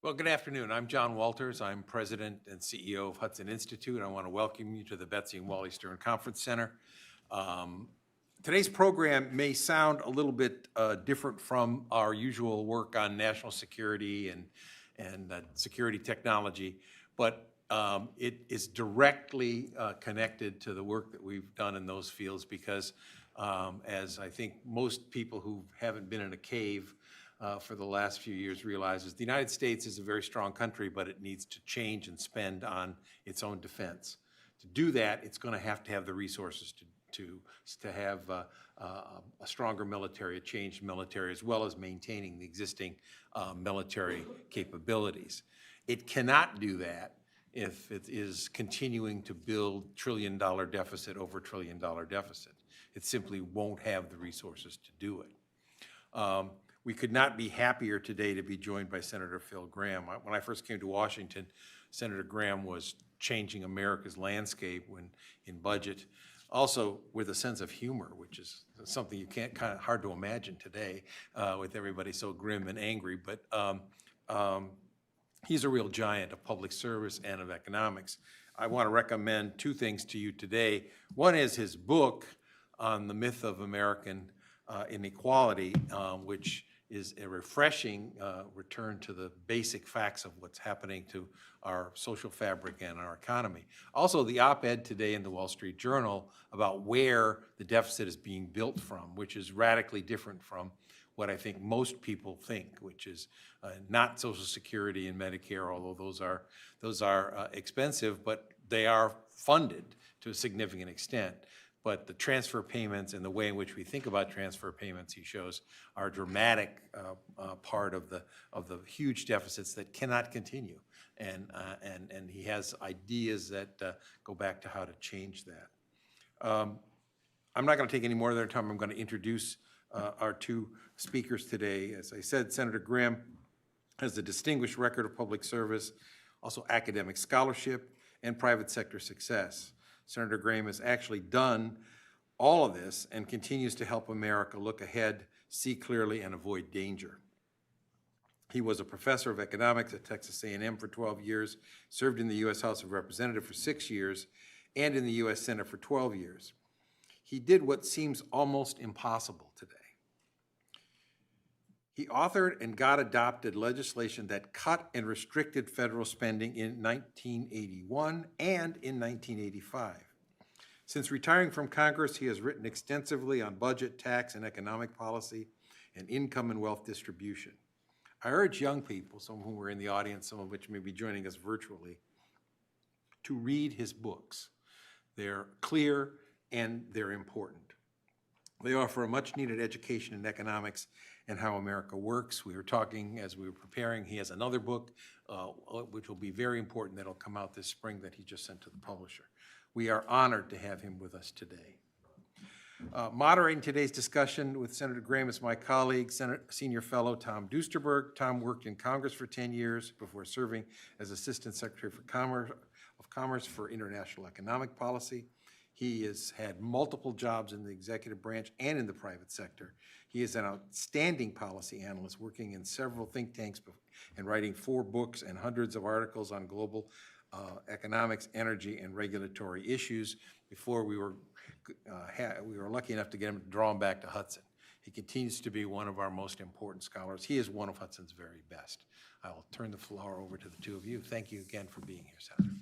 Well, good afternoon. I'm John Walters. I'm President and CEO of Hudson Institute. I want to welcome you to the Betsy and Wally Stern Conference Center. Today's program may sound a little bit different from our usual work on national security and security technology, but it is directly connected to the work that we've done in those fields because, as I think most people who haven't been in a cave for the last few years realizes, the United States is a very strong country, but it needs to change and spend on its own defense. To do that, it's going to have the resources to have a stronger military, a changed military, as well as maintaining the existing military capabilities. It cannot do that if it is continuing to build trillion-dollar deficit over trillion-dollar deficit. It simply won't have the resources to do it. We could not be happier today to be joined by Senator Phil Gramm. When I first came to Washington, Senator Gramm was changing America's landscape in budget, also with a sense of humor, which is something you can't hard to imagine today with everybody so grim and angry. But he's a real giant of public service and of economics. I want to recommend two things to you today. One is his book on the myth of American inequality, which is a refreshing return to the basic facts of what's happening to our social fabric and our economy. Also, the op-ed today in the Wall Street Journal about where the deficit is being built from, which is radically different from what I think most people think, which is not Social Security and Medicare, although those are expensive, but they are funded to a significant extent. But the transfer payments and the way in which we think about transfer payments, he shows, are a dramatic part of the huge deficits that cannot continue. And he has ideas that go back to how to change that. I'm not going to take any more of their time. I'm going to introduce our two speakers today. As I said, Senator Gramm has a distinguished record of public service, also academic scholarship, and private sector success. Senator Gramm has actually done all of this and continues to help America look ahead, see clearly, and avoid danger. He was a professor of economics at Texas A&M for 12 years, served in the U.S. House of Representatives for 6 years, and in the U.S. Senate for 12 years. He did what seems almost impossible today. He authored and got adopted legislation that cut and restricted federal spending in 1981 and in 1985. Since retiring from Congress, he has written extensively on budget, tax, and economic policy, and income and wealth distribution. I urge young people, some of whom are in the audience, some of which may be joining us virtually, to read his books. They're clear and they're important. They offer a much-needed education in economics and how America works. We were talking as we were preparing. He has another book, which will be very important, that'll come out this spring that he just sent to the publisher. We are honored to have him with us today. Moderating today's discussion with Senator Gramm is my colleague, Senior Fellow Thomas Duesterberg. Tom worked in Congress for 10 years before serving as Assistant Secretary of Commerce for International Economic Policy. He has had multiple jobs in the executive branch and in the private sector. He is an outstanding policy analyst working in several think tanks and writing 4 books and hundreds of articles on global economics, energy, and regulatory issues. Before we were lucky enough to get him to draw him back to Hudson. He continues to be one of our most important scholars. He is one of Hudson's very best. I will turn the floor over to the two of you. Thank you again for being here, Senator.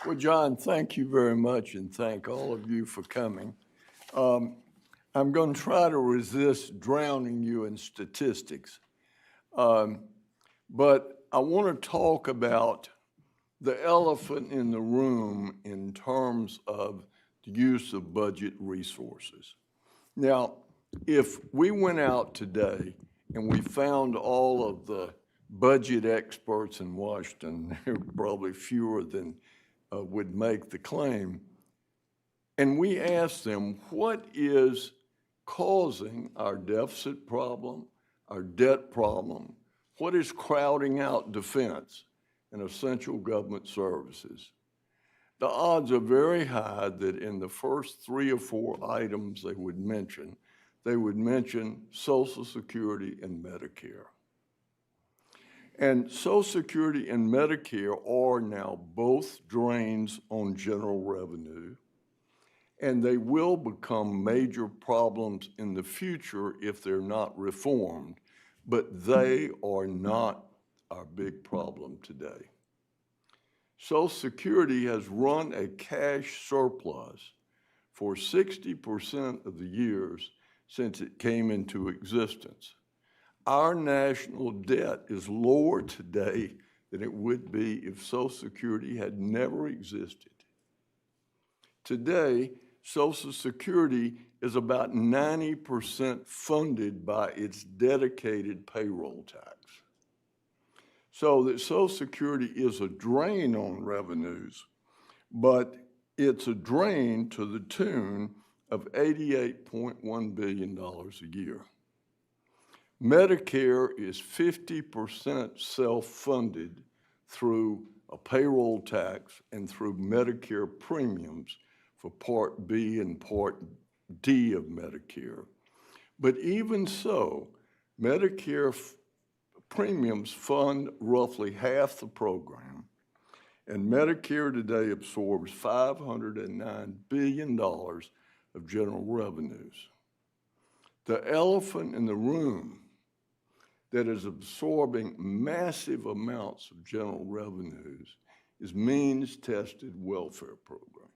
Well, John, thank you very much, and thank all of you for coming. I'm going to try to resist drowning you in statistics, but I want to talk about the elephant in the room in terms of the use of budget resources. Now, if we went out today and we found all of the budget experts in Washington, there are probably fewer than would make the claim, and we asked them, what is causing our deficit problem, our debt problem? What is crowding out defense and essential government services? the odds are very high that in the first 3 or 4 items they would mention Social Security and Medicare. And Social Security and Medicare are now both drains on general revenue, and they will become major problems in the future if they're not reformed, but they are not our big problem today. Social Security has run a cash surplus for 60% of the years since it came into existence. Our national debt is lower today than it would be if Social Security had never existed. Today, Social Security is about 90% funded by its dedicated payroll tax. So that Social Security is a drain on revenues, but it's a drain to the tune of $88.1 billion a year. Medicare is 50% self-funded through a payroll tax and through Medicare premiums for Part B and Part D of Medicare. But even so, Medicare premiums fund roughly half the program, and Medicare today absorbs $509 billion of general revenues. The elephant in the room that is absorbing massive amounts of general revenues is means-tested welfare programs.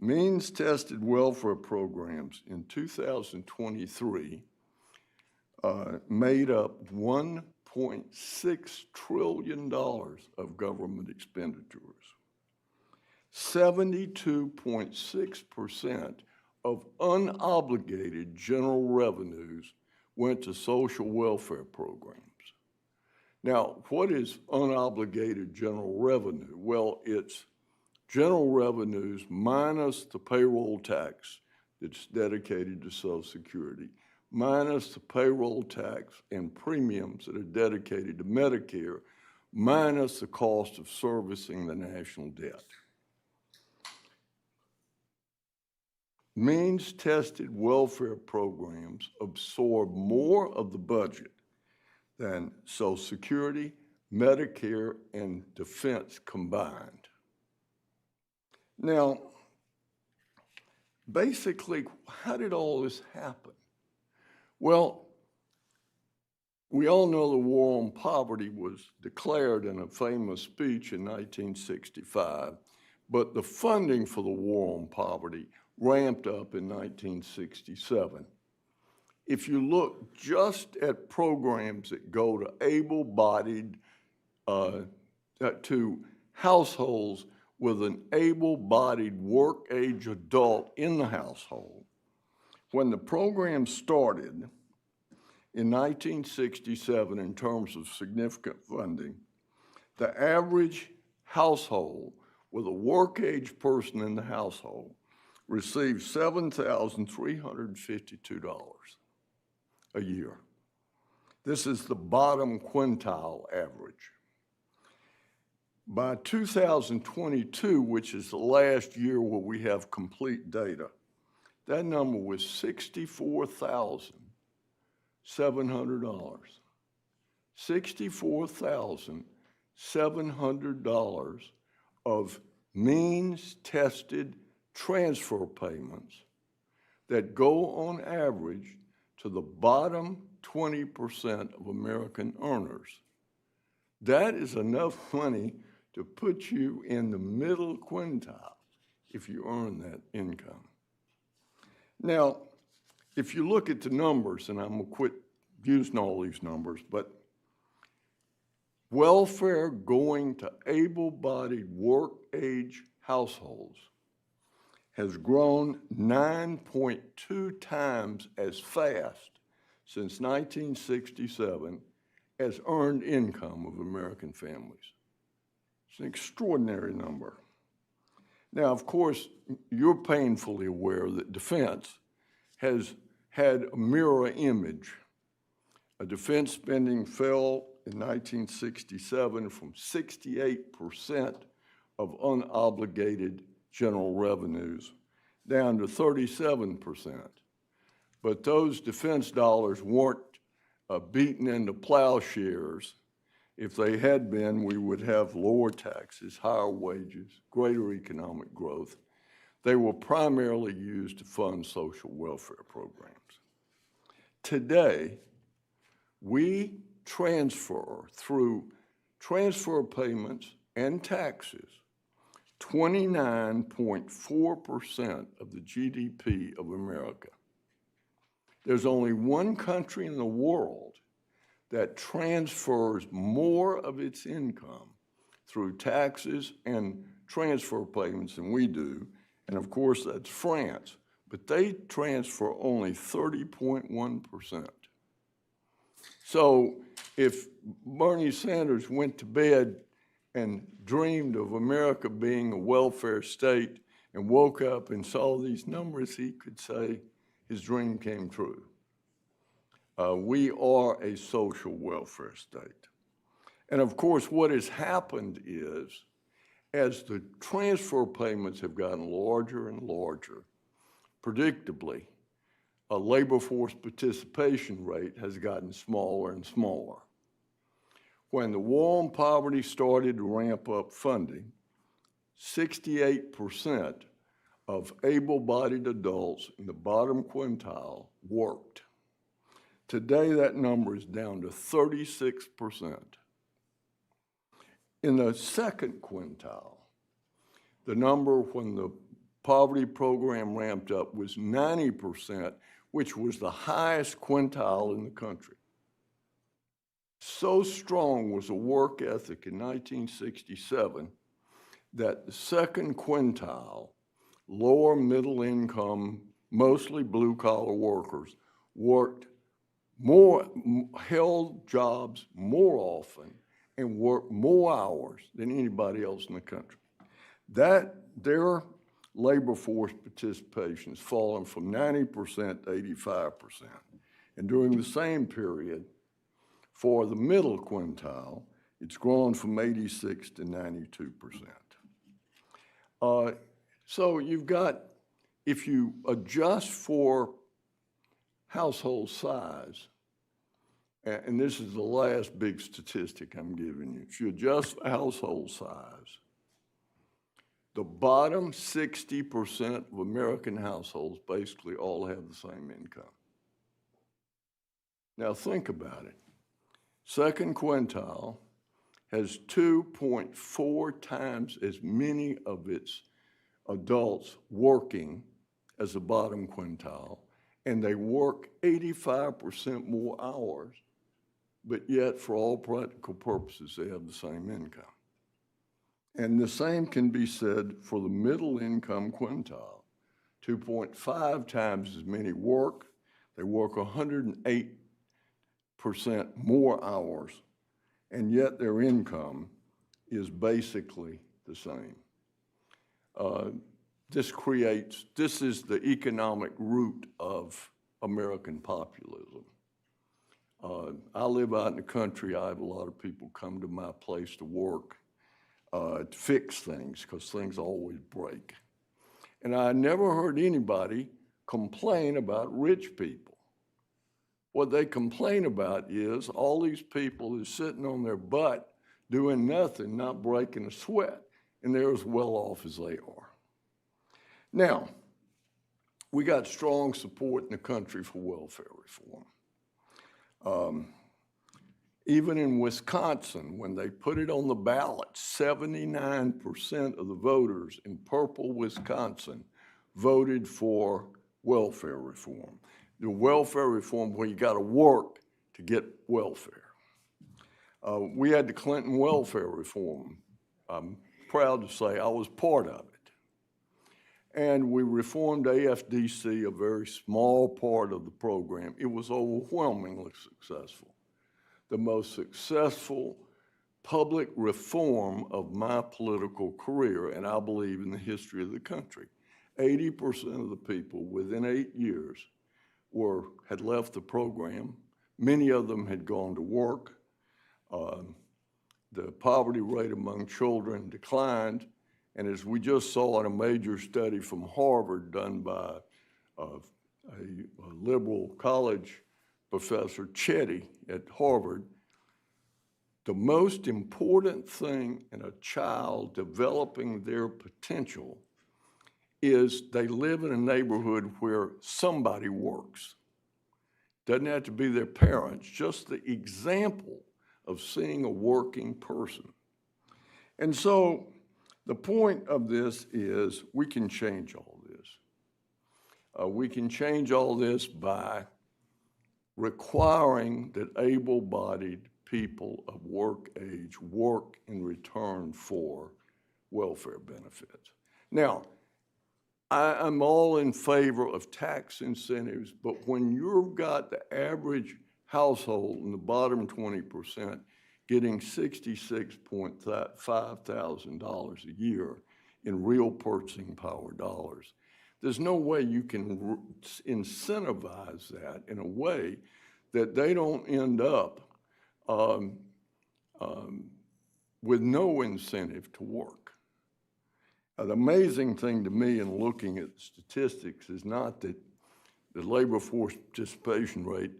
Means-tested welfare programs in 2023 made up $1.6 trillion of government expenditures. 72.6% of unobligated general revenues went to social welfare programs. Now, what is unobligated general revenue? Well, it's general revenues minus the payroll tax that's dedicated to Social Security, minus the payroll tax and premiums that are dedicated to Medicare, minus the cost of servicing the national debt. Means-tested welfare programs absorb more of the budget than Social Security, Medicare, and defense combined. Now, basically, how did all this happen? Well, we all know the war on poverty was declared in a famous speech in 1965, but the funding for the war on poverty ramped up in 1967. If you look just at programs that go to able-bodied, to households with an able-bodied work-age adult in the household, when the program started in 1967 in terms of significant funding, the average household with a work-age person in the household received $7,352 a year. This is the bottom quintile average. By 2022, which is the last year where we have complete data, that number was $64,700. $64,700 of means-tested transfer payments that go on average to the bottom 20% of American earners. That is enough money to put you in the middle quintile if you earn that income. Now, if you look at the numbers, and I'm going to quit using all these numbers, but welfare going to able-bodied work-age households has grown 9.2 times as fast since 1967 as earned income of American families. It's an extraordinary number. Now, of course, you're painfully aware that defense has had a mirror image. Defense spending fell in 1967 from 68% of unobligated general revenues down to 37%. But those defense dollars weren't beaten into plowshares. If they had been, we would have lower taxes, higher wages, greater economic growth. They were primarily used to fund social welfare programs. Today, we transfer through transfer payments and taxes 29.4% of the GDP of America. There's only one country in the world that transfers more of its income through taxes and transfer payments than we do, and of course that's France, but they transfer only 30.1%. So if Bernie Sanders went to bed and dreamed of America being a welfare state and woke up and saw these numbers, he could say his dream came true. We are a social welfare state. And of course, what has happened is, as the transfer payments have gotten larger and larger, predictably, a labor force participation rate has gotten smaller and smaller. When the war on poverty started to ramp up funding, 68% of able-bodied adults in the bottom quintile worked. Today, that number is down to 36%. In the second quintile, the number when the poverty program ramped up was 90%, which was the highest quintile in the country. So strong was the work ethic in 1967 that the second quintile, lower middle income, mostly blue collar workers, worked more, held jobs more often and worked more hours than anybody else in the country. Their labor force participation has fallen from 90% to 85%. And during the same period, for the middle quintile, it's grown from 86 to 92%. So you've got, if you adjust for household size, and this is the last big statistic I'm giving you, if you adjust for household size, the bottom 60% of American households basically all have the same income. Now think about it. Second quintile has 2.4 times as many of its adults working as the bottom quintile, and they work 85% more hours, but yet for all practical purposes, they have the same income. And the same can be said for the middle income quintile. 2.5 times as many work, they work 108% more hours, and yet their income is basically the same. This is the economic root of American populism. I live out in the country. I have a lot of people come to my place to work to fix things because things always break. And I never heard anybody complain about rich people. What they complain about is all these people who are sitting on their butt doing nothing, not breaking a sweat, and they're as well off as they are. Now, we got strong support in the country for welfare reform. Even in Wisconsin, when they put it on the ballot, 79% of the voters in purple Wisconsin voted for welfare reform. The welfare reform where you got to work to get welfare. We had the Clinton welfare reform. I'm proud to say I was part of it. And we reformed AFDC, a very small part of the program. It was overwhelmingly successful. The most successful public reform of my political career, and I believe in the history of the country. 80% of the people within 8 years had left the program. Many of them had gone to work. The poverty rate among children declined, And as we just saw in a major study from Harvard done by a liberal college professor, Chetty at Harvard, the most important thing in a child developing their potential is they live in a neighborhood where somebody works. Doesn't have to be their parents, just the example of seeing a working person. And so the point of this is we can change all this. We can change all this by requiring that able-bodied people of work age work in return for welfare benefits. Now, I'm all in favor of tax incentives, but when you've got the average household in the bottom 20% getting $66.5 thousand a year in real purchasing power dollars, there's no way you can incentivize that in a way that they don't end up with no incentive to work. The amazing thing to me in looking at statistics is not that the labor force participation rate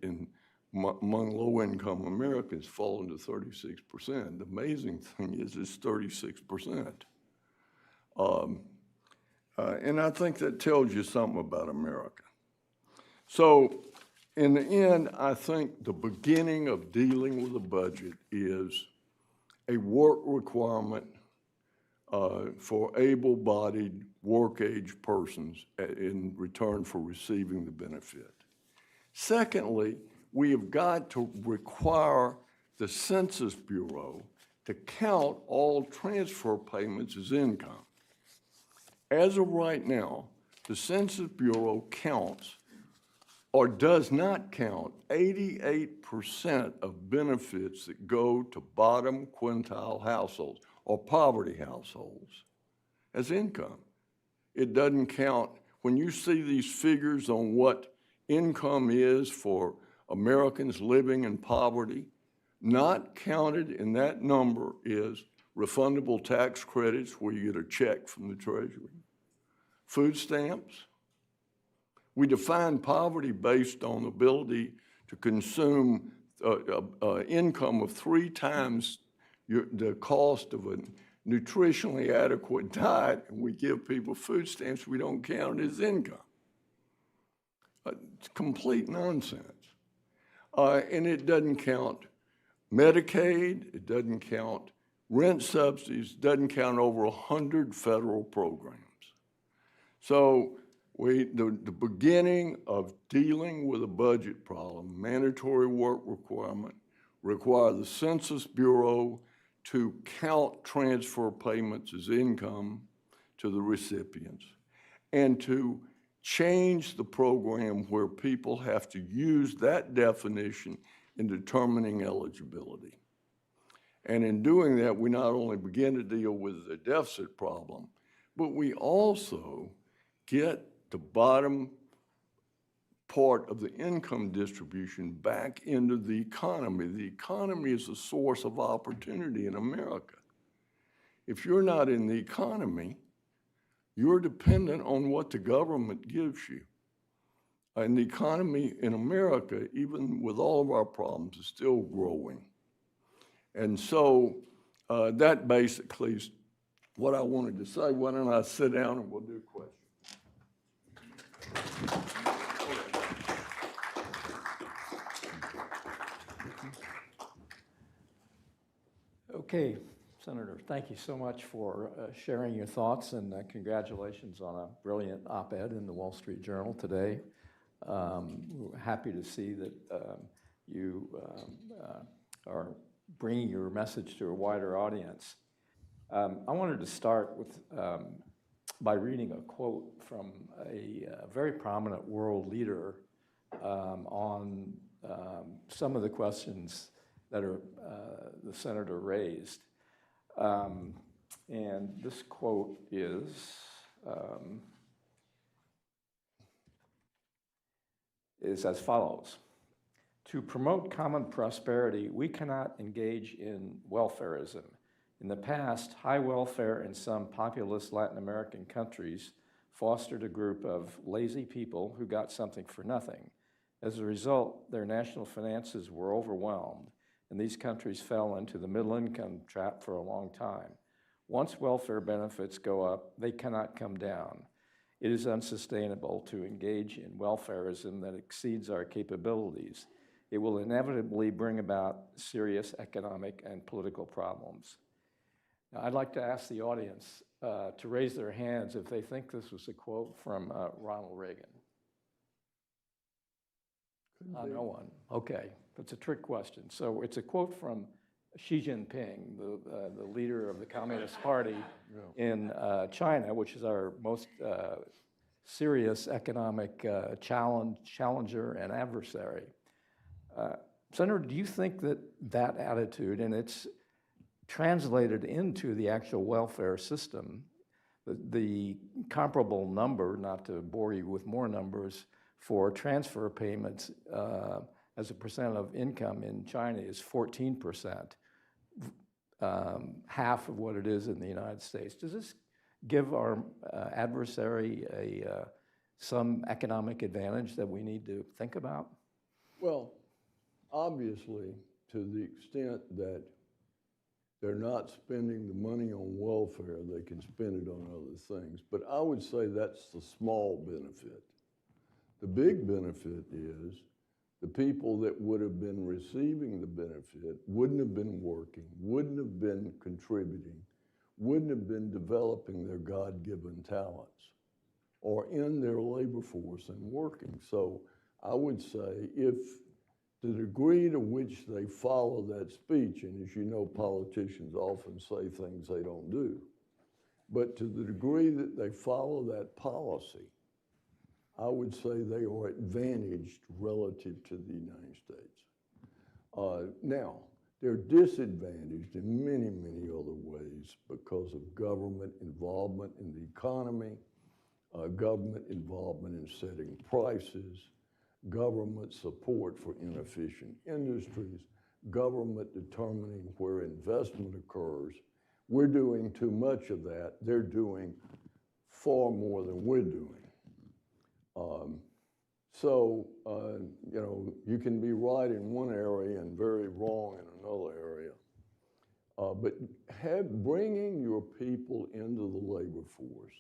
among low-income Americans fallen to 36%. The amazing thing is it's 36%. And I think that tells you something about America. So in the end, I think the beginning of dealing with a budget is a work requirement for able-bodied work-age persons in return for receiving the benefit. Secondly, we have got to require the Census Bureau to count all transfer payments as income. As of right now, the Census Bureau counts or does not count 88% of benefits that go to bottom quintile households or poverty households as income. It doesn't count, when you see these figures on what income is for Americans living in poverty, not counted in that number is refundable tax credits where you get a check from the Treasury, food stamps. We define poverty based on ability to consume income of 3 times the cost of a nutritionally adequate diet, and we give people food stamps we don't count as income. It's complete nonsense. And it doesn't count Medicaid, it doesn't count rent subsidies, it doesn't count over 100 federal programs. So the beginning of dealing with a budget problem, mandatory work requirement, require the Census Bureau to count transfer payments as income to the recipients, and to change the program where people have to use that definition in determining eligibility. And in doing that, we not only begin to deal with the deficit problem, but we also get the bottom part of the income distribution back into the economy. The economy is a source of opportunity in America. If you're not in the economy, you're dependent on what the government gives you. And the economy in America, even with all of our problems, is still growing. And so that basically is what I wanted to say. Why don't I sit down and we'll do questions. Okay, Senator, thank you so much for sharing your thoughts, and congratulations on a brilliant op-ed in the Wall Street Journal today. We're happy to see that you are bringing your message to a wider audience. I wanted to start with by reading a quote from a very prominent world leader on some of the questions that the senator raised. And this quote is, as follows: "To promote common prosperity, we cannot engage in welfarism, In the past, high welfare in some populous Latin American countries fostered a group of lazy people who got something for nothing. As a result, their national finances were overwhelmed, and these countries fell into the middle income trap for a long time. Once welfare benefits go up, they cannot come down. It is unsustainable to engage in welfarism that exceeds our capabilities. It will inevitably bring about serious economic and political problems. Now, I'd like to ask the audience to raise their hands if they think this was a quote from Ronald Reagan. No one. Okay, that's a trick question. So it's a quote from Xi Jinping, the leader of the Communist Party in China, which is our most serious economic challenger and adversary. Senator, do you think that that attitude, and it's translated into the actual welfare system, the comparable number, not to bore you with more numbers, for transfer payments as a percent of income in China is 14%, half of what it is in the United States. Does this give our adversary some economic advantage that we need to think about? Well, obviously, to the extent that they're not spending the money on welfare, they can spend it on other things. But I would say that's the small benefit. The big benefit is the people that would have been receiving the benefit wouldn't have been working, wouldn't have been contributing, wouldn't have been developing their God-given talents or in their labor force and working. So I would say if the degree to which they follow that speech, and as you know, politicians often say things they don't do, but to the degree that they follow that policy, I would say they are advantaged relative to the United States. Now, they're disadvantaged in many, many other ways because of government involvement in the economy, government involvement in setting prices, government support for inefficient industries, government determining where investment occurs. We're doing too much of that. They're doing far more than we're doing. You know, you can be right in one area and very wrong in another area. But bringing your people into the labor force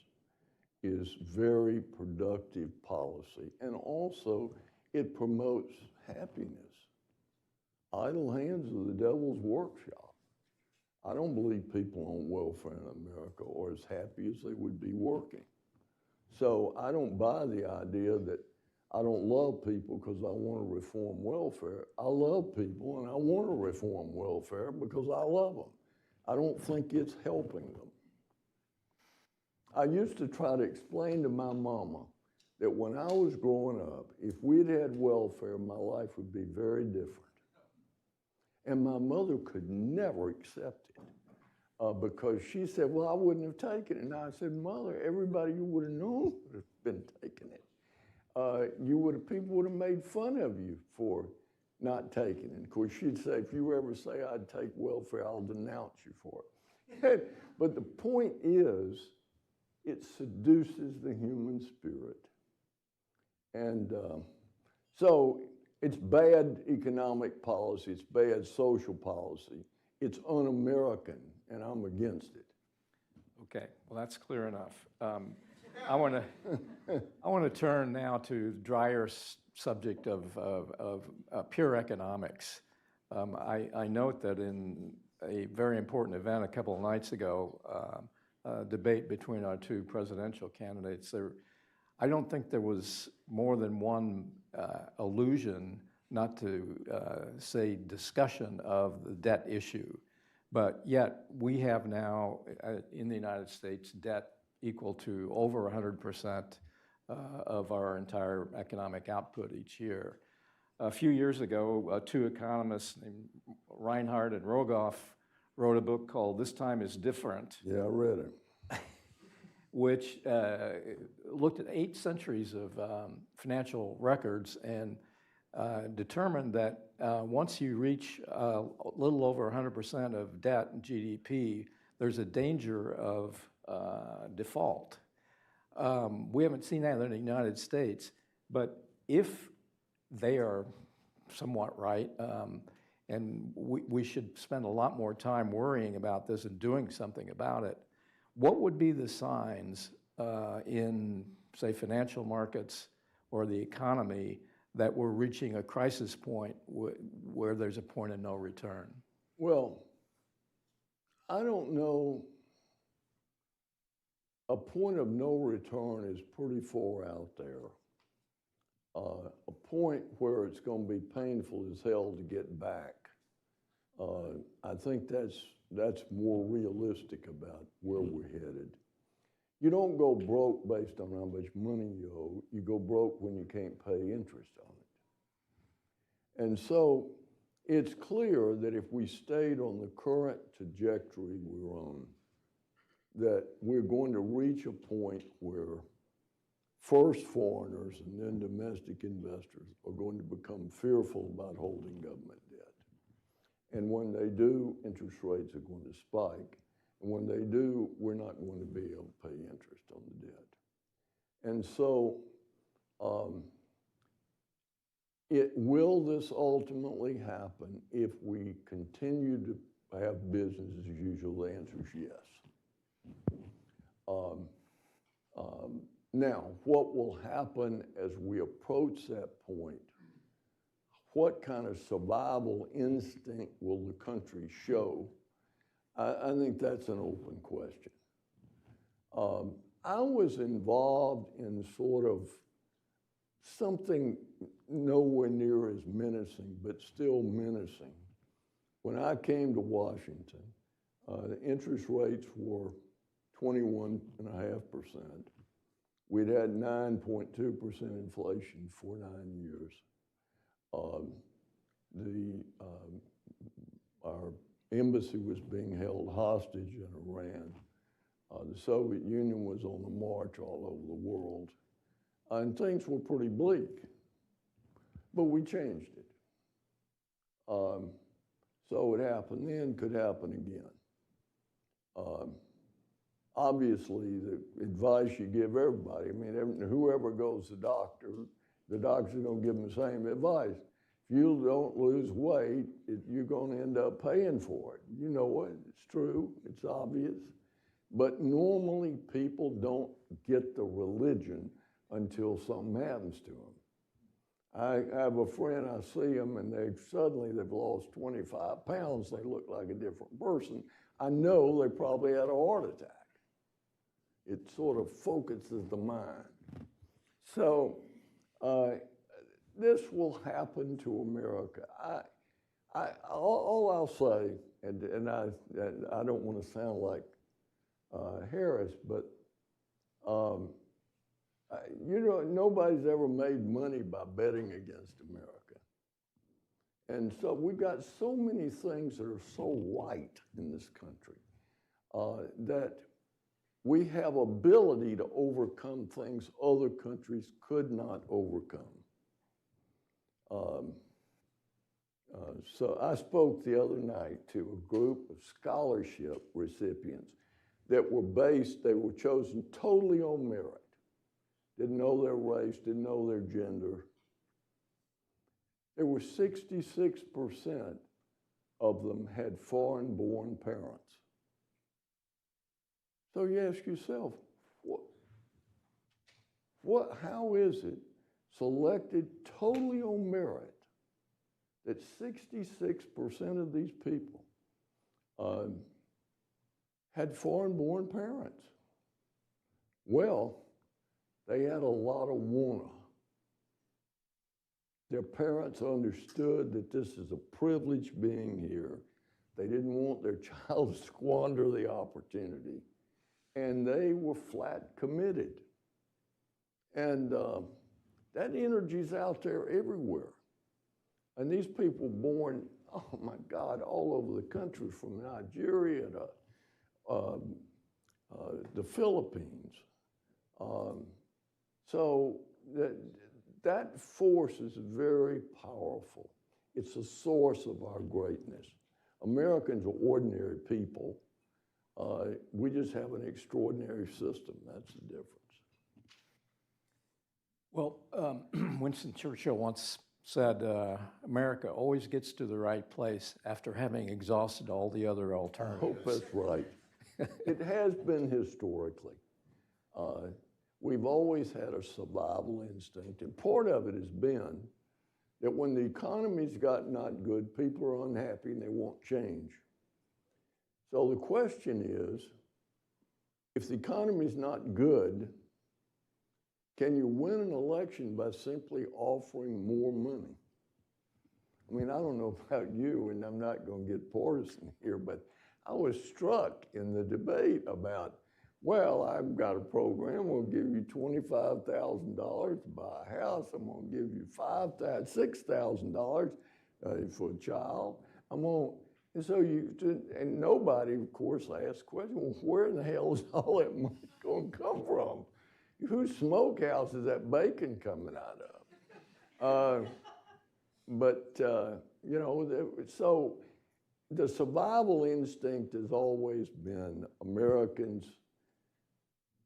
is very productive policy. And also, it promotes happiness. Idle hands are the devil's workshop. I don't believe people on welfare in America are as happy as they would be working. So I don't buy the idea that I don't love people because I want to reform welfare. I love people and I want to reform welfare because I love them. I don't think it's helping them. I used to try to explain to my mama that when I was growing up, if we'd had welfare, my life would be very different. And my mother could never accept it because she said, well, I wouldn't have taken it. And I said, Mother, everybody you would have known would have been taking it. People would have made fun of you for not taking it. Of course, she'd say, if you ever say I'd take welfare, I'll denounce you for it. But the point is, it seduces the human spirit. And so it's bad economic policy, it's bad social policy, it's un-American, and I'm against it. Okay, well, that's clear enough. I want to turn now to the drier subject of pure economics. I note that in a very important event a couple of nights ago, a debate between our two presidential candidates, I don't think there was more than one allusion, not to say discussion of the debt issue. But yet we have now in the United States debt equal to over 100% of our entire economic output each year. A few years ago, two economists named Reinhardt and Rogoff wrote a book called This Time is Different. Yeah, I read it. Which looked at 8 centuries of financial records and determined that once you reach a little over 100% of debt and GDP, there's a danger of default. We haven't seen that in the United States, but if they are somewhat right, and we should spend a lot more time worrying about this and doing something about it, what would be the signs in, say, financial markets or the economy that we're reaching a crisis point where there's a point of no return? Well, I don't know. A point of no return is pretty far out there. A point where it's going to be painful as hell to get back. I think that's more realistic about where we're headed. You don't go broke based on how much money you owe. You go broke when you can't pay interest on it. And so it's clear that if we stayed on the current trajectory we're on, that we're going to reach a point where first foreigners and then domestic investors are going to become fearful about holding government debt. And when they do, interest rates are going to spike. And when they do, we're not going to be able to pay interest on the debt. And so, will this ultimately happen if we continue to have business as usual? The answer is yes. Now, what will happen as we approach that point? What kind of survival instinct will the country show? I think that's an open question. I was involved in sort of something nowhere near as menacing, but still menacing. When I came to Washington, the interest rates were 21.5%. We'd had 9.2% inflation for 9 years. Our embassy was being held hostage in Iran. The Soviet Union was on the march all over the world. And things were pretty bleak. But we changed it. So it happened then, could happen again. Obviously, the advice you give everybody, I mean, whoever goes to the doctor's going to give them the same advice. If you don't lose weight, you're going to end up paying for it. You know it, it's true, it's obvious. But normally people don't get the religion until something happens to them. I have a friend, I see them, and they've lost 25 pounds. They look like a different person. I know they probably had a heart attack. It sort of focuses the mind. So this will happen to America. All I'll say, and I don't want to sound like Harris, but you know, nobody's ever made money by betting against America. And so we've got so many things that are so right in this country that we have ability to overcome things other countries could not overcome. So I spoke the other night to a group of scholarship recipients that they were chosen totally on merit. Didn't know their race, didn't know their gender. There were 66% of them had foreign-born parents. So you ask yourself, how is it selected totally on merit that 66% of these people had foreign-born parents? Well, they had a lot of wanna. Their parents understood that this is a privilege being here. They didn't want their child to squander the opportunity. And they were flat committed. And that energy's out there everywhere. And these people born, oh my God, all over the country, from Nigeria to the Philippines. So that force is very powerful. It's a source of our greatness. Americans are ordinary people. We just have an extraordinary system. That's the difference. Well, Winston Churchill once said, America always gets to the right place after having exhausted all the other I alternatives. hope that's right. It has been historically. We've always had a survival instinct, and part of it has been that when the economy's got not good, people are unhappy and they want change. So the question is, if the economy's not good, can you win an election by simply offering more money? I mean, I don't know about you, and I'm not going to get partisan here, but I was struck in the debate about, well, I've got a program, we'll give you $25,000 to buy a house, I'm going to give you $6,000 for a child. And so and nobody, of course, asked the question, well, where in the hell is all that money going to come from? Whose smokehouse is that bacon coming out of? You know, so the survival instinct has always been Americans.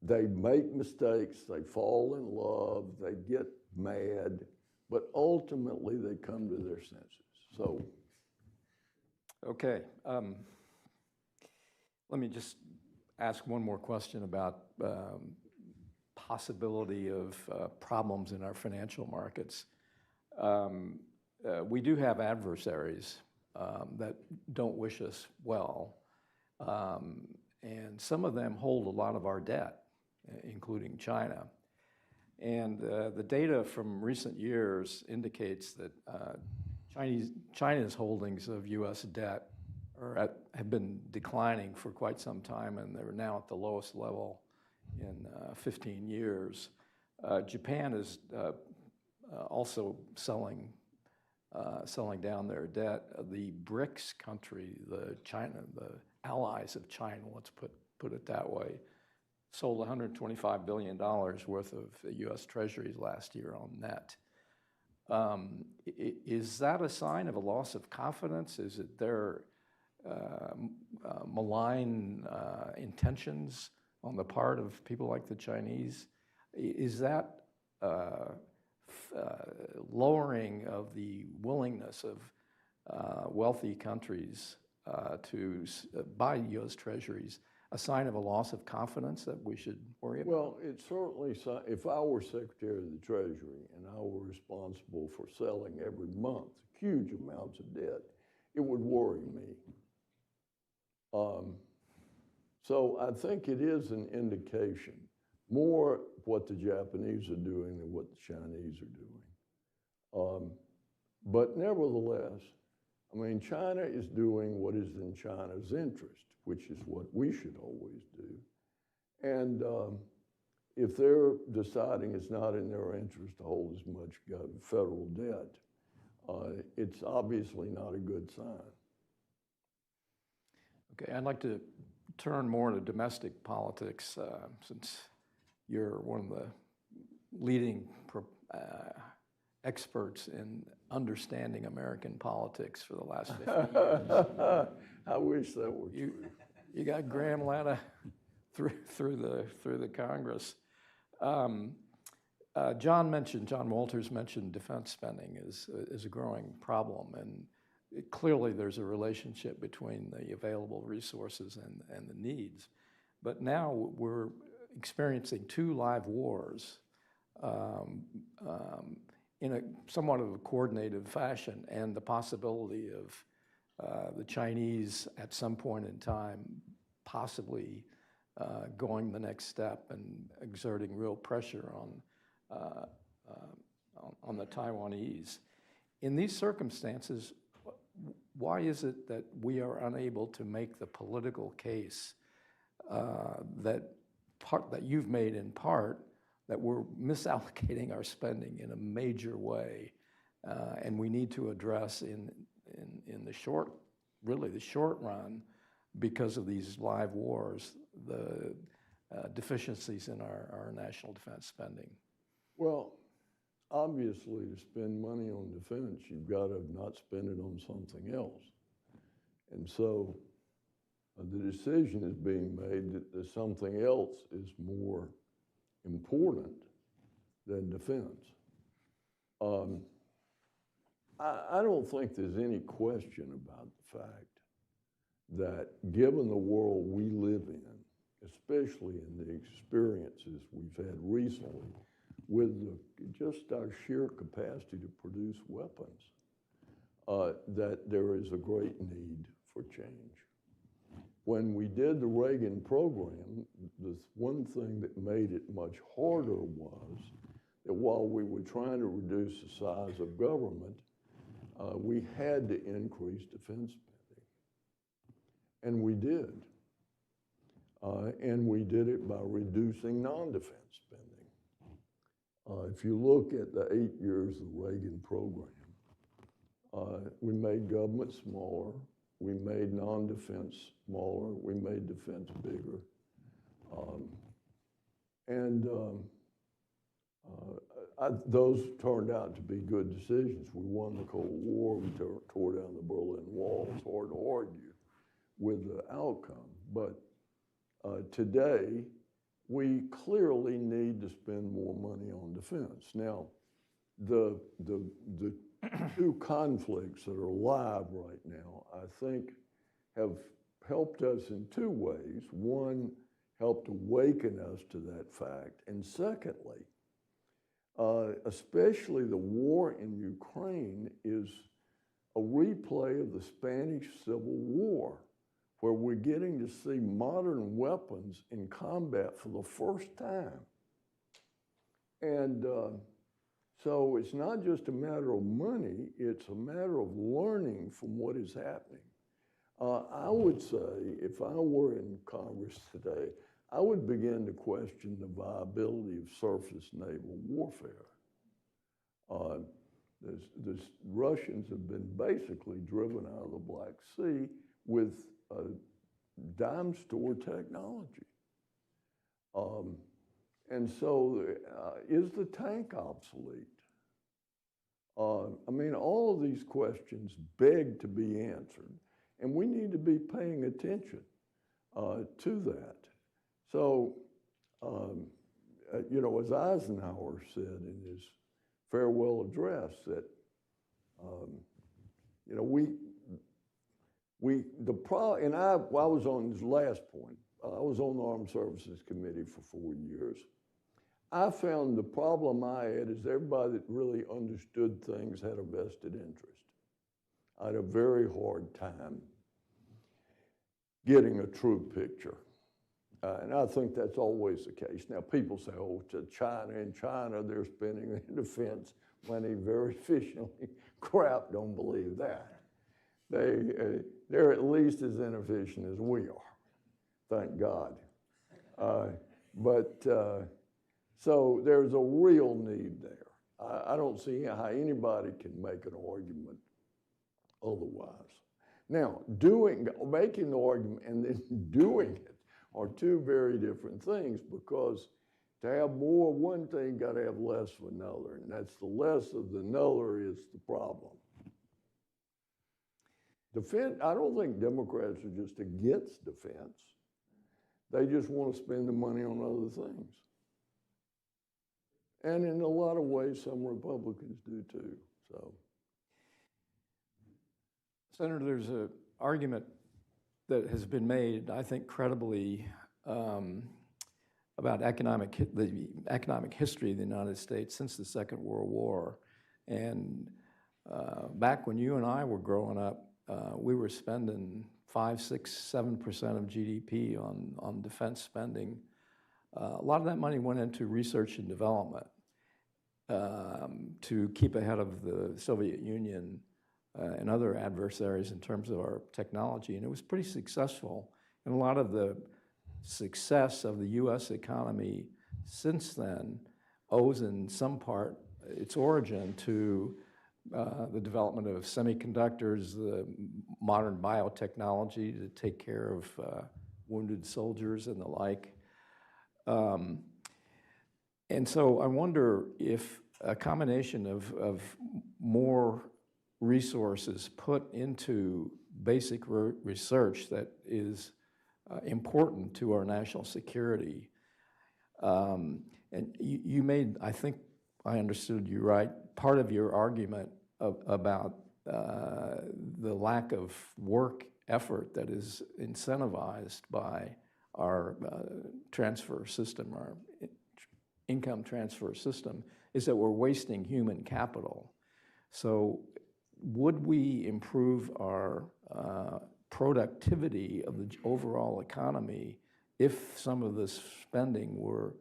They make mistakes, they fall in love, they get mad, but ultimately they come to their senses. So, Okay. Let me just ask one more question about possibility of problems in our financial markets. We do have adversaries that don't wish us well, and some of them hold a lot of our debt, including China. And the data from recent years indicates that China's holdings of U.S. debt have been declining for quite some time, and they're now at the lowest level in 15 years. Japan is also selling down their debt. The BRICS country, the allies of China, let's put it that way, sold $125 billion worth of U.S. Treasuries last year on net. Is that a sign of a loss of confidence? Is it their malign intentions on the part of people like the Chinese? Is that lowering of the willingness of wealthy countries to buy U.S. Treasuries a sign of a loss of confidence that we should worry about? well, it's certainly, if I were Secretary of the Treasury and I were responsible for selling every month huge amounts of debt, it would worry me. So I think it is an indication, more what the Japanese are doing than what the Chinese are doing. But nevertheless, I mean, China is doing what is in China's interest, which is what we should always do. And if they're deciding it's not in their interest to hold as much federal debt, it's obviously not a good sign. Okay, I'd like to turn more to domestic politics, since you're one of the leading experts in understanding American politics for the last 50 years. I wish that were true. You got Graham Latta through the Congress. John Walters mentioned defense spending is a growing problem, and clearly there's a relationship between the available resources and the needs. But now we're experiencing two live wars in a somewhat of a coordinated fashion, and the possibility of the Chinese at some point in time possibly going the next step and exerting real pressure on the Taiwanese. In these circumstances, why is it that we are unable to make the political case that you've made in part, that we're misallocating our spending in a major way, and we need to address in the short run, because of these live wars, the deficiencies in our national defense spending? Well, obviously, to spend money on defense, you've got to not spend it on something else. And so the decision is being made that something else is more important than defense. I don't think there's any question about the fact that given the world we live in, especially in the experiences we've had recently, with just our sheer capacity to produce weapons, that there is a great need for change. When we did the Reagan program, the one thing that made it much harder was that while we were trying to reduce the size of government, we had to increase defense spending. And we did. And we did it by reducing non-defense spending. If you look at the 8 years of the Reagan program, we made government smaller, we made non-defense smaller, we made defense bigger. Those turned out to be good decisions. We won the Cold War, we tore down the Berlin Wall. It's hard to argue with the outcome. But today, we clearly need to spend more money on defense. Now, the two conflicts that are live right now, I think, have helped us in two ways. One, helped awaken us to that fact. And secondly, especially the war in Ukraine is a replay of the Spanish Civil War, where we're getting to see modern weapons in combat for the first time. And so it's not just a matter of money, it's a matter of learning from what is happening. I would say, if I were in Congress today, I would begin to question the viability of surface naval warfare. The Russians have been basically driven out of the Black Sea with dime store technology. And so is the tank obsolete? I mean, all of these questions beg to be answered, and we need to be paying attention to that. So, you know, as Eisenhower said in his farewell address, that, you know, I was on this last point, I was on the Armed Services Committee for 4 years. I found the problem I had is everybody that really understood things had a vested interest. I had a very hard time getting a true picture. And I think that's always the case. Now, people say, oh, to China, in China, they're spending in defense money very efficiently. Crap, don't believe that. They're at least as inefficient as we are, thank God. So there's a real need there. I don't see how anybody can make an argument otherwise. Now, making the argument and then doing it are two very different things, because to have more of one thing, got to have less of another, and that's the less of the another is the problem. Defense, I don't think Democrats are just against defense. They just want to spend the money on other things. And in a lot of ways, some Republicans do too, so. Senator, there's an argument that has been made, I think credibly, about the economic history of the United States since the Second World War. And back when you and I were growing up, we were spending 5, 6, 7% of GDP on defense spending. A lot of that money went into research and development to keep ahead of the Soviet Union and other adversaries in terms of our technology, and it was pretty successful. And a lot of the success of the US economy since then owes in some part its origin to the development of semiconductors, the modern biotechnology to take care of wounded soldiers and the like. And so I wonder if a combination of more resources put into basic research that is important to our national security. And you made, I think I understood you right, part of your argument about the lack of work effort that is incentivized by our transfer system, our income transfer system, is that we're wasting human capital. So would we improve our productivity of the overall economy if some of this spending were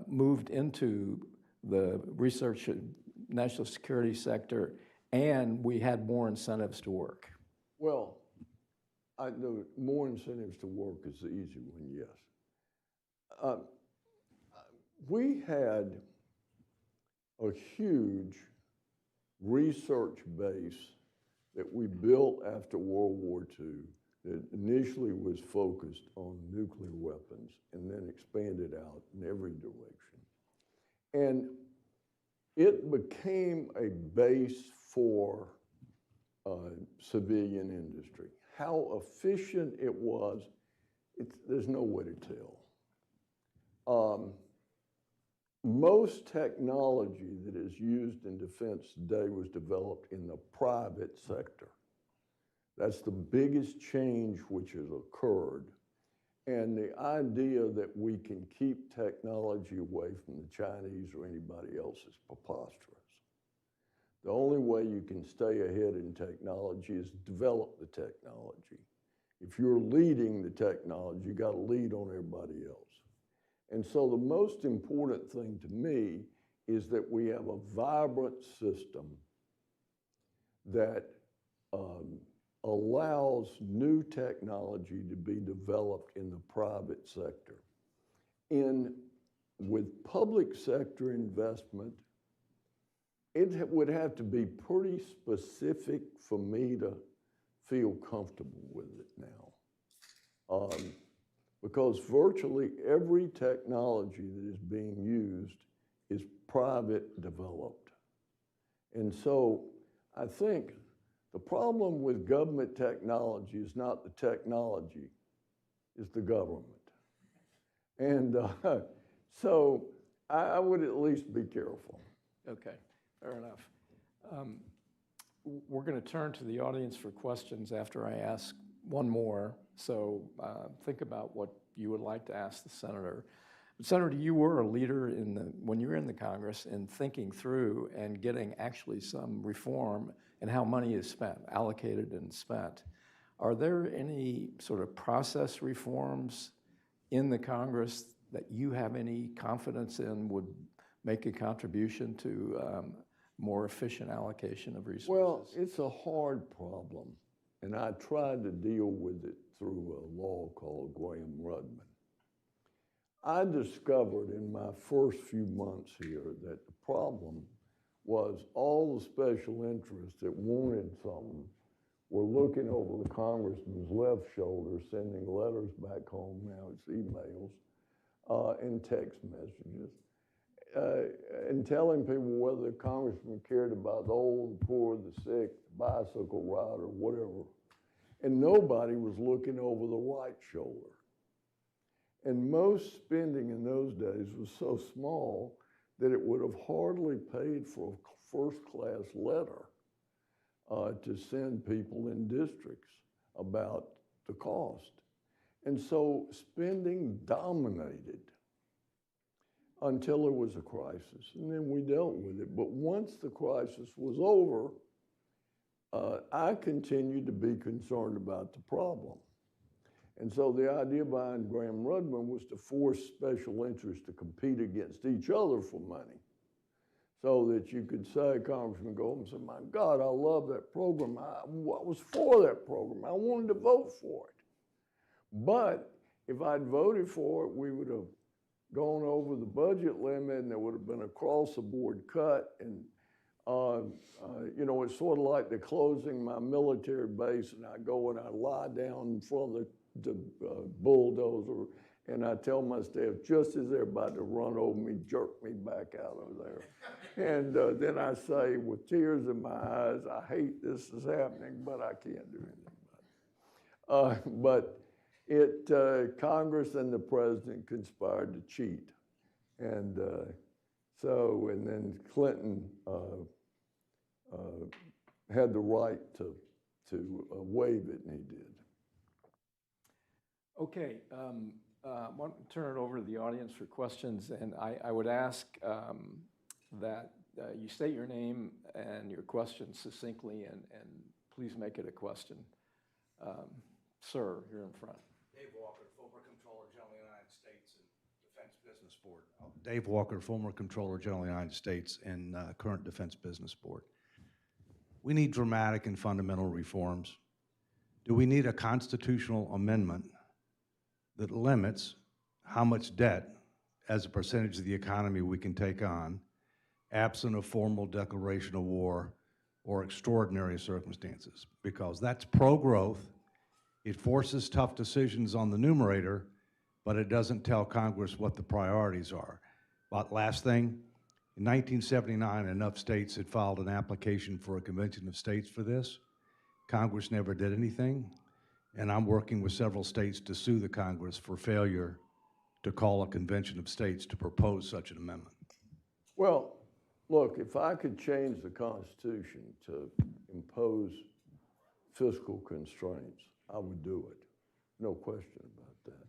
moved into the research and national security sector, and we had more incentives to work? Well, I know more incentives to work is the easy one, yes. We had a huge research base that we built after World War II that initially was focused on nuclear weapons and then expanded out in every direction. And it became a base for civilian industry. How efficient it was, there's no way to tell. Most technology that is used in defense today was developed in the private sector. That's the biggest change which has occurred. And the idea that we can keep technology away from the Chinese or anybody else is preposterous. The only way you can stay ahead in technology is develop the technology. If you're leading the technology, you got to lead on everybody else. And so the most important thing to me is that we have a vibrant system that allows new technology to be developed in the private sector. With public sector investment, it would have to be pretty specific for me to feel comfortable with it now. Because virtually every technology that is being used is private developed. And so I think the problem with government technology is not the technology, it's the government. And so I would at least be careful. Okay, fair enough. We're going to turn to the audience for questions after I ask one more. So think about what you would like to ask the senator. Senator, you were a leader when you were in the Congress in thinking through and getting actually some reform in how money is spent, allocated and spent. Are there any sort of process reforms in the Congress that you have any confidence in would make a contribution to more efficient allocation of resources? Well, it's a hard problem, and I tried to deal with it through a law called Gramm-Rudman. I discovered in my first few months here that the problem was all the special interests that wanted something were looking over the congressman's left shoulder, sending letters back home, now it's emails, and text messages, and telling people whether the congressman cared about the old, the poor, the sick, the bicycle rider, whatever. And nobody was looking over the right shoulder. And most spending in those days was so small that it would have hardly paid for a first-class letter to send people in districts about the cost. And so spending dominated until there was a crisis, and then we dealt with it. But once the crisis was over, I continued to be concerned about the problem. And so the idea behind Gramm-Rudman was to force special interests to compete against each other for money, so that you could say, Congressman go home and say, my God, I love that program. I was for that program. I wanted to vote for it. But if I'd voted for it, we would have gone over the budget limit, and there would have been a cross-the-board cut. And you know, it's sort of like the closing my military base, and I go and I lie down in front of the bulldozer, and I tell my staff, just as they're about to run over me, jerk me back out of there. And then I say, with tears in my eyes, I hate this is happening, but I can't do anything about it. But Congress and the president conspired to cheat. And and then Clinton had the right to waive it, and he did. Okay, I want to turn it over to the audience for questions, and I would ask that you state your name and your question succinctly, and please make it a question. Sir, you're in front. Dave Walker, former Comptroller General of the United States and Defense Business Board. Dave Walker, former Comptroller General of the United States and current Defense Business Board. We need dramatic and fundamental reforms. Do we need a constitutional amendment that limits how much debt as a percentage of the economy we can take on, absent a formal declaration of war or extraordinary circumstances? Because that's pro-growth. It forces tough decisions on the numerator, but it doesn't tell Congress what the priorities are. But last thing, in 1979, enough states had filed an application for a convention of states for this. Congress never did anything, and I'm working with several states to sue the Congress for failure to call a convention of states to propose such an amendment. Well, look, if I could change the Constitution to impose fiscal constraints, I would do it. No question about that.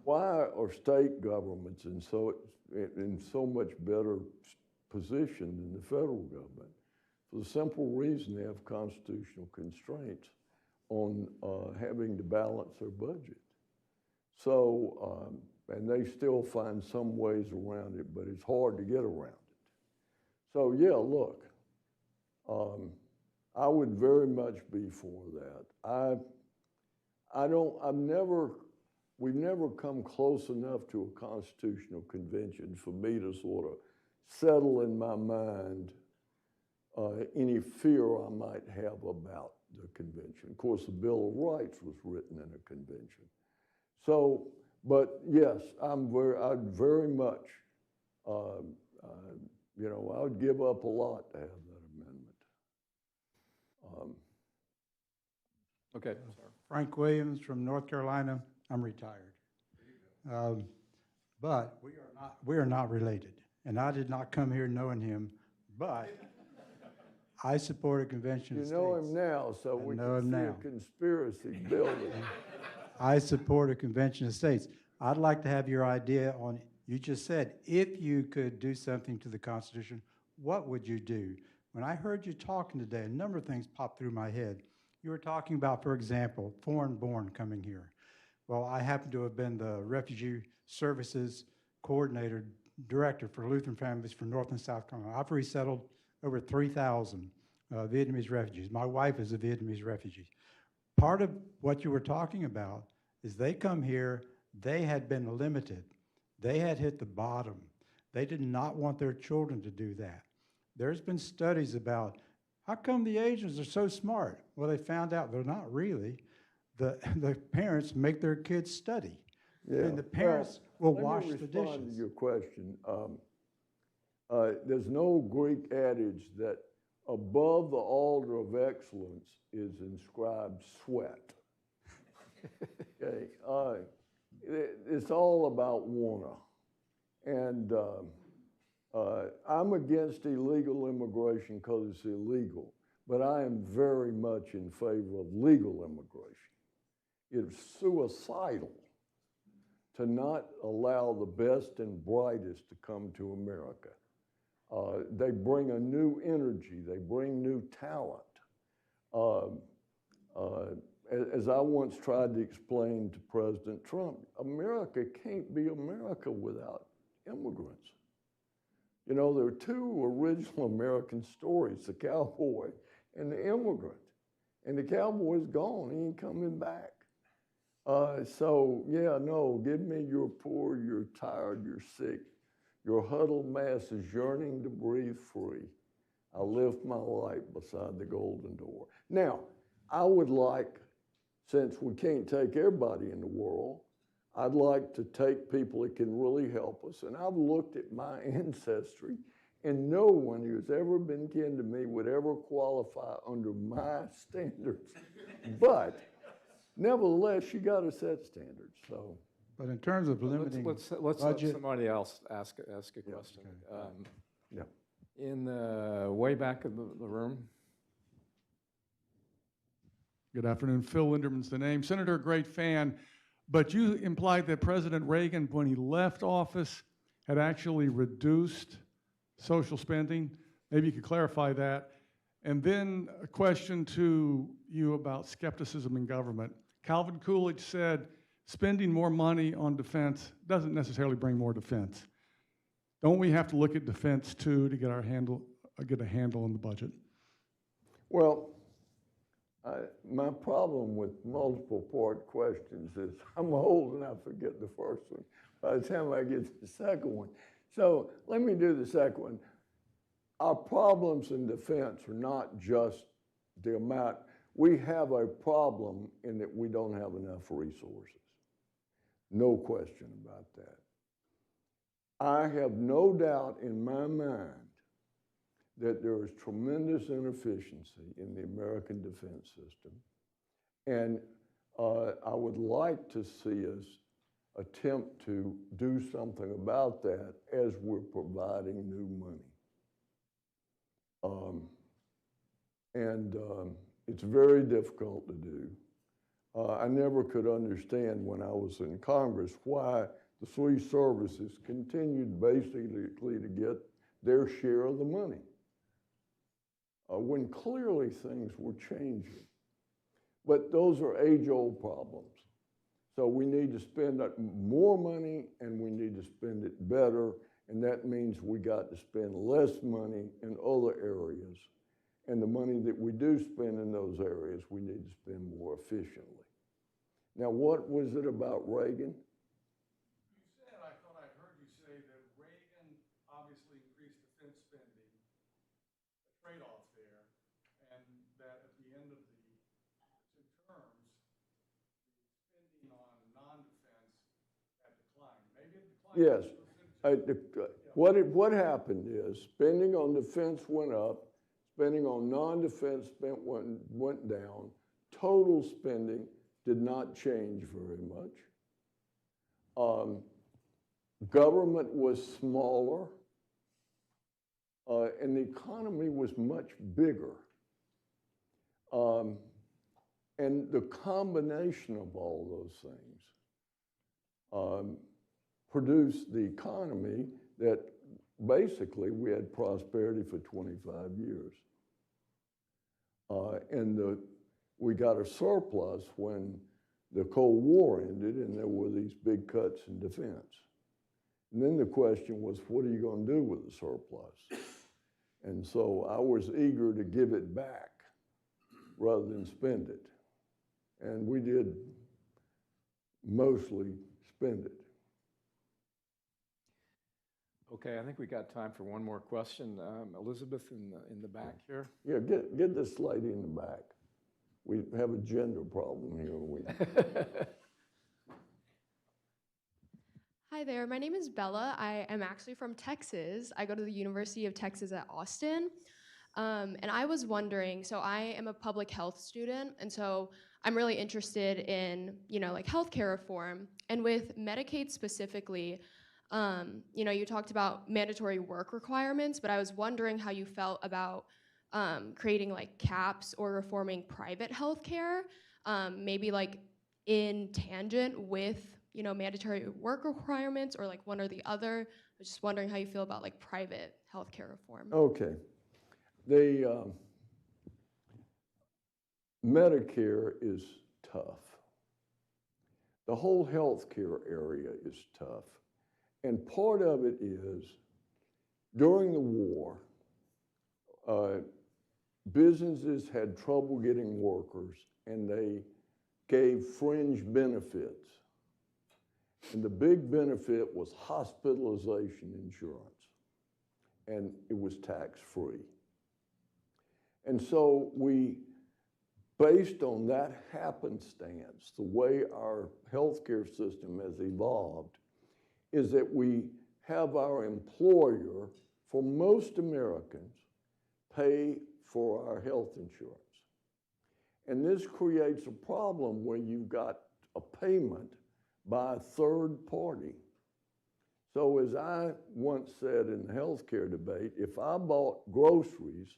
Why are state governments in so much better position than the federal government? For the simple reason they have constitutional constraints on having to balance their budget. So, and they still find some ways around it, but it's hard to get around it. So yeah, look, I would very much be for that. We've never come close enough to a constitutional convention for me to sort of settle in my mind any fear I might have about the convention. Of course, the Bill of Rights was written in a convention. So, but yes, I'd very much, I would give up a lot to have that amendment. Okay. Frank Williams from North Carolina. I'm retired. But we are not related. And I did not come here knowing him, but I support a convention of states. You know him now, so we can see a conspiracy building. I support a convention of states. I'd like to have your idea on, you just said, if you could do something to the Constitution, what would you do? When I heard you talking today, a number of things popped through my head. You were talking about, for example, foreign-born coming here. Well, I happen to have been the Refugee Services Coordinator Director for Lutheran families for North and South Carolina. I've resettled over 3,000 Vietnamese refugees. My wife is a Vietnamese refugee. Part of what you were talking about is they come here, they had been limited. They had hit the bottom. They did not want their children to do that. There's been studies about how come the Asians are so smart? Well, they found out they're not really. The parents make their kids study. Yeah. And the parents will wash the Let me respond dishes. to your question. There's no Greek adage that above the altar of excellence is inscribed sweat. Okay, it's all about wanna. And I'm against illegal immigration because it's illegal, but I am very much in favor of legal immigration. It's suicidal to not allow the best and brightest to come to America. They bring a new energy, they bring new talent. As I once tried to explain to President Trump, America can't be America without immigrants. You know, there are two original American stories, the cowboy and the immigrant. And the cowboy's gone, he ain't coming back. So, yeah, no, give me you're poor, you're tired, you're sick. Your huddled mass is yearning to breathe free. I lift my light beside the golden door. Now, I would like, since we can't take everybody in the world, I'd like to take people that can really help us. And I've looked at my ancestry, and no one who's ever been kin to me would ever qualify under my standards. But nevertheless, you got to set standards. So, But in terms of limiting Let's let budget, somebody else ask a question. yeah. In the way back of the room. Good afternoon. Phil Linderman's the name. Senator, great fan, but you implied that President Reagan, when he left office, had actually reduced social spending. Maybe you could clarify that. And then a question to you about skepticism in government. Calvin Coolidge said, spending more money on defense doesn't necessarily bring more defense. Don't we have to look at defense too to get a handle on the budget? Well, my problem with multiple part questions is I'm old and I forget the first one by the time I get to the second one. So let me do the second one. Our problems in defense are not just the amount. We have a problem in that we don't have enough resources. No question about that. I have no doubt in my mind that there is tremendous inefficiency in the American defense system. And I would like to see us attempt to do something about that as we're providing new money. It's very difficult to do. I never could understand when I was in Congress why the three services continued basically to get their share of the money when clearly things were changing. But those are age-old problems. So we need to spend more money and we need to spend it better, and that means we got to spend less money in other areas. And the money that we do spend in those areas, we need to spend more efficiently. Now, what was it about Reagan? You said, I thought I heard you say that Reagan obviously increased defense spending, a trade-off there, and that at the end of the two terms, the spending on non-defense had declined. Maybe it declined. Yes. What happened is spending on defense went up, spending on non-defense went down. Total spending did not change very much. Government was smaller, and the economy was much bigger. And the combination of all those things produced the economy that basically we had prosperity for 25 years. We got a surplus when the Cold War ended and there were these big cuts in defense. And then the question was, what are you going to do with the surplus? And so I was eager to give it back rather than spend it. And we did mostly spend it. Okay, I think we got time for one more question. Elizabeth in the back here. Yeah, get this lady in the back. We have a gender problem here. Hi there, my name is Bella. I am actually from Texas. I go to the University of Texas at Austin. And I was wondering, so I am a public health student, and so I'm really interested in, like healthcare reform. And with Medicaid specifically, you talked about mandatory work requirements, but I was wondering how you felt about creating like caps or reforming private healthcare, maybe like in tangent with, mandatory work requirements or like one or the other. I was just wondering how you feel about like private healthcare reform. Okay. The Medicare is tough. The whole healthcare area is tough. And part of it is, during the war, businesses had trouble getting workers, and they gave fringe benefits. And the big benefit was hospitalization insurance, and it was tax-free. And so we based on that happenstance, the way our healthcare system has evolved, is that we have our employer, for most Americans, pay for our health insurance. And this creates a problem where you've got a payment by a third party. So as I once said in the healthcare debate, if I bought groceries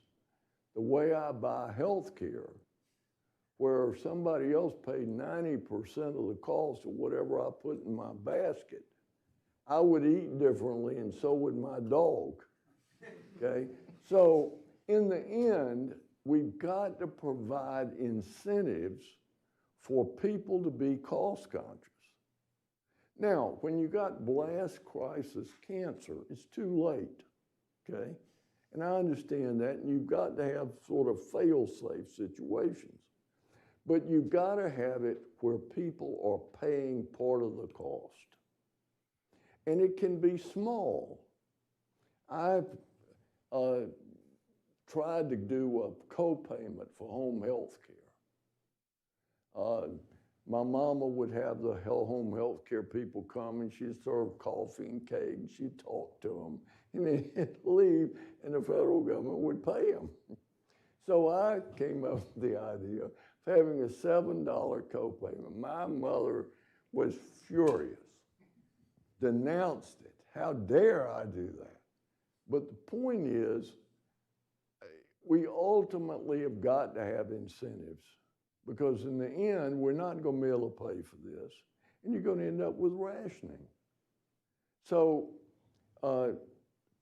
the way I buy healthcare, where somebody else paid 90% of the cost of whatever I put in my basket, I would eat differently and so would my dog, okay? So in the end, we've got to provide incentives for people to be cost conscious. Now, when you got blast crisis cancer, it's too late, okay? And I understand that, and you've got to have sort of fail-safe situations. But you've got to have it where people are paying part of the cost. And it can be small. I've tried to do a co-payment for home health care. My mama would have the home health care people come, and she'd serve coffee and cake, and she'd talk to them, and then they'd leave, and the federal government would pay them. So I came up with the idea of having a $7 copayment. My mother was furious, denounced it. How dare I do that? But the point is, we ultimately have got to have incentives, because in the end, we're not going to be able to pay for this, and you're going to end up with rationing. So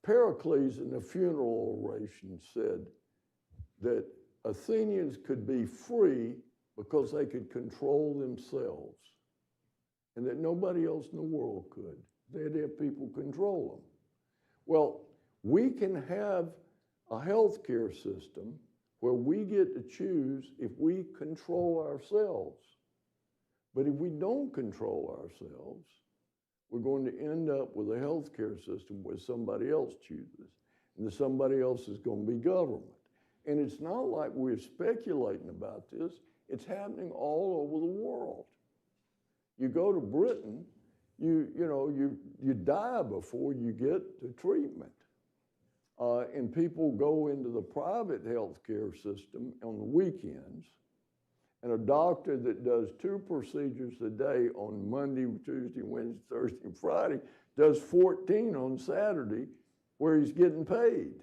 Pericles in the funeral oration said that Athenians could be free because they could control themselves, and that nobody else in the world could. They'd have people control them. Well, we can have a healthcare system where we get to choose if we control ourselves. But if we don't control ourselves, we're going to end up with a healthcare system where somebody else chooses, and somebody else is going to be government. And it's not like we're speculating about this. It's happening all over the world. You go to Britain, you die before you get the treatment. And people go into the private healthcare system on the weekends, and a doctor that does 2 procedures a day on Monday, Tuesday, Wednesday, Thursday, and Friday does 14 on Saturday, where he's getting paid,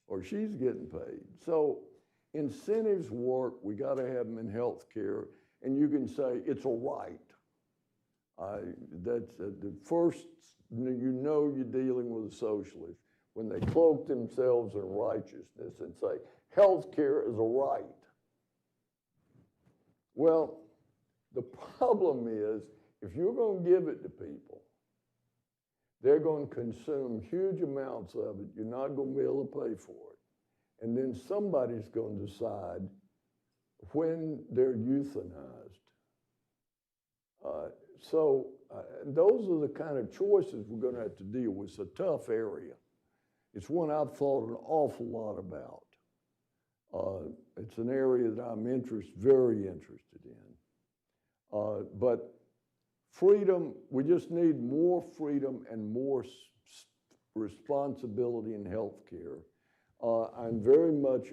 or she's getting paid. So incentives work. We got to have them in healthcare, and you can say it's a right. That's the first, you're dealing with a socialist when they cloak themselves in righteousness and say, healthcare is a right. Well, the problem is, if you're going to give it to people, they're going to consume huge amounts of it. You're not going to be able to pay for it. And then somebody's going to decide when they're euthanized. Those are the kind of choices we're going to have to deal with. It's a tough area. It's one I've thought an awful lot about. It's an area that I'm very interested in. But freedom, we just need more freedom and more responsibility in healthcare. I'm very much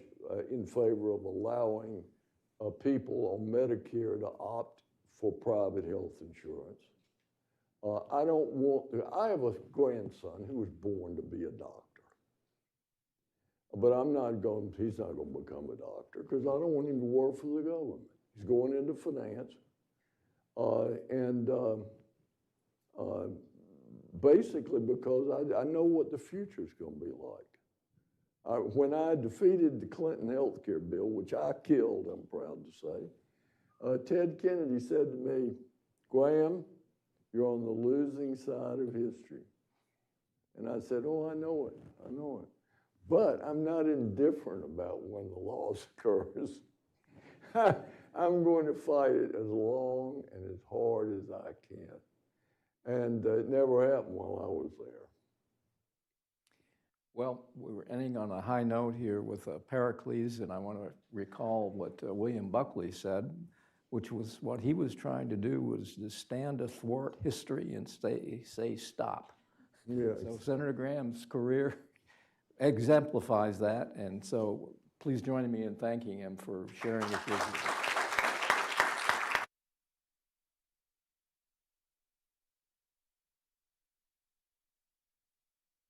in favor of allowing people on Medicare to opt for private health insurance. I have a grandson who was born to be a doctor. But he's not going to become a doctor, because I don't want him to work for the government. He's going into finance. Basically because I know what the future is going to be like. When I defeated the Clinton health care bill, which I killed, I'm proud to say, Ted Kennedy said to me, Graham, you're on the losing side of history. And I said, oh, I know it. But I'm not indifferent about when the loss occurs. I'm going to fight it as long and as hard as I can. And it never happened while I was there. Well, we were ending on a high note here with Pericles, and I want to recall what William Buckley said, which was what he was trying to do was to stand athwart history and say stop. Yes. So Senator Gramm's career exemplifies that, and so please join me in thanking him for sharing his wisdom.